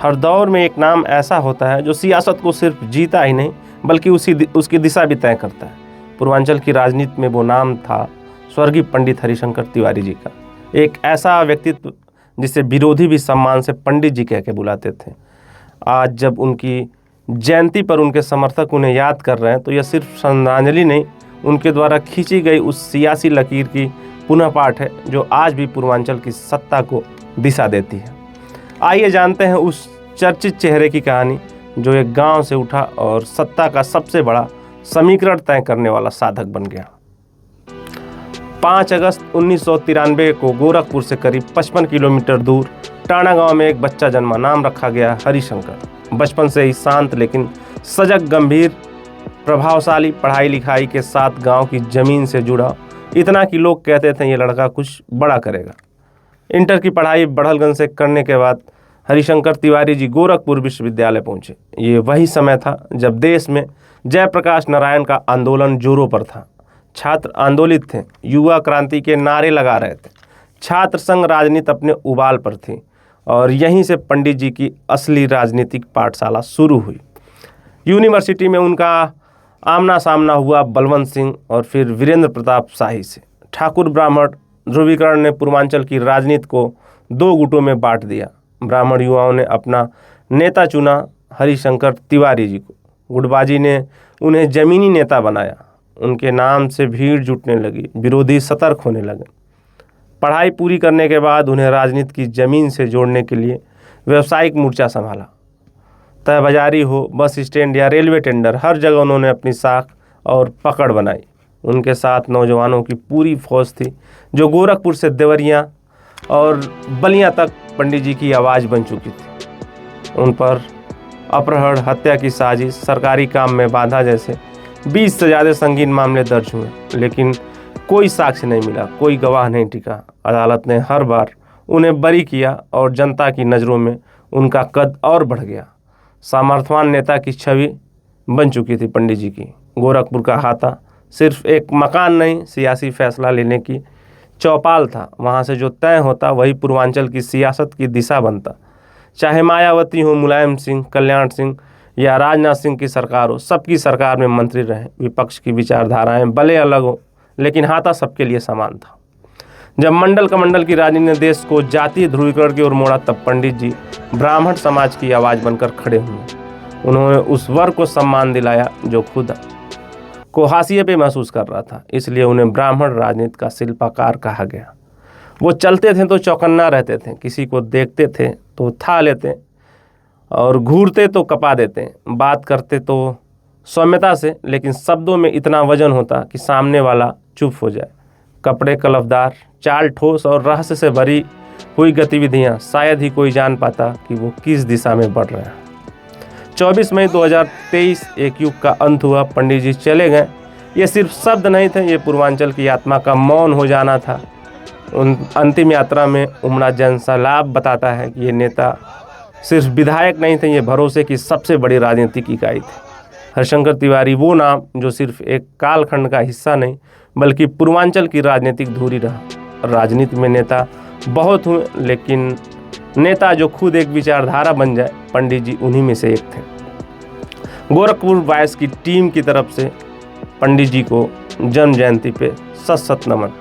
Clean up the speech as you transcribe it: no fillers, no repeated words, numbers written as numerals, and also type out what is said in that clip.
हर दौर में एक नाम ऐसा होता है जो सियासत को सिर्फ जीता ही नहीं बल्कि उसकी दिशा भी तय करता है। पूर्वांचल की राजनीति में वो नाम था स्वर्गीय पंडित हरिशंकर तिवारी जी का। एक ऐसा व्यक्तित्व जिसे विरोधी भी सम्मान से पंडित जी कह के बुलाते थे। आज जब उनकी जयंती पर उनके समर्थक उन्हें याद कर रहे हैं तो यह सिर्फ श्रद्धांजलि नहीं, उनके द्वारा खींची गई उस सियासी लकीर की पुनः पाठ है जो आज भी पूर्वांचल की सत्ता को दिशा देती है। आइए जानते हैं उस चर्चित चेहरे की कहानी जो एक गांव से उठा और सत्ता का सबसे बड़ा समीकरण तय करने वाला साधक बन गया। 5 अगस्त 1993 को गोरखपुर से करीब 55 किलोमीटर दूर टाना गांव में एक बच्चा जन्मा। नाम रखा गया हरिशंकर। बचपन से ही शांत लेकिन सजग, गंभीर, प्रभावशाली, पढ़ाई लिखाई के साथ गांव की जमीन से जुड़ा, इतना कि लोग कहते थे ये लड़का कुछ बड़ा करेगा। इंटर की पढ़ाई बड़हलगंज से करने के बाद हरिशंकर तिवारी जी गोरखपुर विश्वविद्यालय पहुंचे। ये वही समय था जब देश में जयप्रकाश नारायण का आंदोलन जोरों पर था। छात्र आंदोलित थे, युवा क्रांति के नारे लगा रहे थे, छात्र संघ राजनीति अपने उबाल पर थी और यहीं से पंडित जी की असली राजनीतिक पाठशाला शुरू हुई। यूनिवर्सिटी में उनका आमना सामना हुआ बलवंत सिंह और फिर वीरेंद्र प्रताप शाही से। ठाकुर ब्राह्मण ध्रुवीकरण ने पूर्वांचल की राजनीति को 2 गुटों में बांट दिया। ब्राह्मण युवाओं ने अपना नेता चुना हरिशंकर तिवारी जी को। गुटबाजी ने उन्हें जमीनी नेता बनाया। उनके नाम से भीड़ जुटने लगी, विरोधी सतर्क होने लगे। पढ़ाई पूरी करने के बाद उन्हें राजनीति की जमीन से जोड़ने के लिए व्यावसायिक मोर्चा संभाला। तय बाजारी हो, बस स्टैंड या रेलवे टेंडर, हर जगह उन्होंने अपनी साख और पकड़ बनाई। उनके साथ नौजवानों की पूरी फौज थी जो गोरखपुर से देवरिया और बलिया तक पंडित जी की आवाज़ बन चुकी थी। उन पर अपहरण, हत्या की साजिश, सरकारी काम में बाधा जैसे 20 से ज़्यादा संगीन मामले दर्ज हुए, लेकिन कोई साक्ष्य नहीं मिला, कोई गवाह नहीं टिका। अदालत ने हर बार उन्हें बरी किया और जनता की नज़रों में उनका कद और बढ़ गया। सामर्थ्यवान नेता की छवि बन चुकी थी पंडित जी की। गोरखपुर का हाथा सिर्फ एक मकान नहीं, सियासी फैसला लेने की चौपाल था। वहाँ से जो तय होता वही पूर्वांचल की सियासत की दिशा बनता। चाहे मायावती हो, मुलायम सिंह, कल्याण सिंह या राजनाथ सिंह की सरकार हो, सबकी सरकार में मंत्री रहे। विपक्ष की विचारधाराएं भले अलग हो लेकिन हाथा सबके लिए समान था। जब मंडल कमंडल की राजनीति ने देश को जातीय ध्रुवीकरण की ओर मोड़ा तब पंडित जी ब्राह्मण समाज की आवाज़ बनकर खड़े हुए। उन्होंने उस वर्ग को सम्मान दिलाया जो खुद को हाशिए पे महसूस कर रहा था, इसलिए उन्हें ब्राह्मण राजनीति का शिल्पकार कहा गया। वो चलते थे तो चौकन्ना रहते थे, किसी को देखते थे तो था लेते और घूरते तो कपा देते, बात करते तो सौम्यता से, लेकिन शब्दों में इतना वजन होता कि सामने वाला चुप हो जाए। कपड़े कलफदार, चाल ठोस और रहस्य से भरी हुई गतिविधियां, शायद ही कोई जान पाता कि वो किस दिशा में बढ़ रहे हैं। 24 मई 2023 एक युग का अंत हुआ। पंडित जी चले गए। ये सिर्फ शब्द नहीं थे, ये पूर्वांचल की आत्मा का मौन हो जाना था। उन अंतिम यात्रा में उमड़ा जनसैलाब बताता है कि ये नेता सिर्फ विधायक नहीं थे, ये भरोसे की सबसे बड़ी राजनीतिक इकाई थी। हरिशंकर तिवारी वो नाम जो सिर्फ एक कालखंड का हिस्सा नहीं बल्कि पूर्वांचल की राजनीतिक धुरी रहा। राजनीति में नेता बहुत हुए लेकिन नेता जो खुद एक विचारधारा बन जाए, पंडित जी उन्हीं में से एक थे। गोरखपुर वायस की टीम की तरफ से पंडित जी को जन्म जयंती पे सत सत नमन।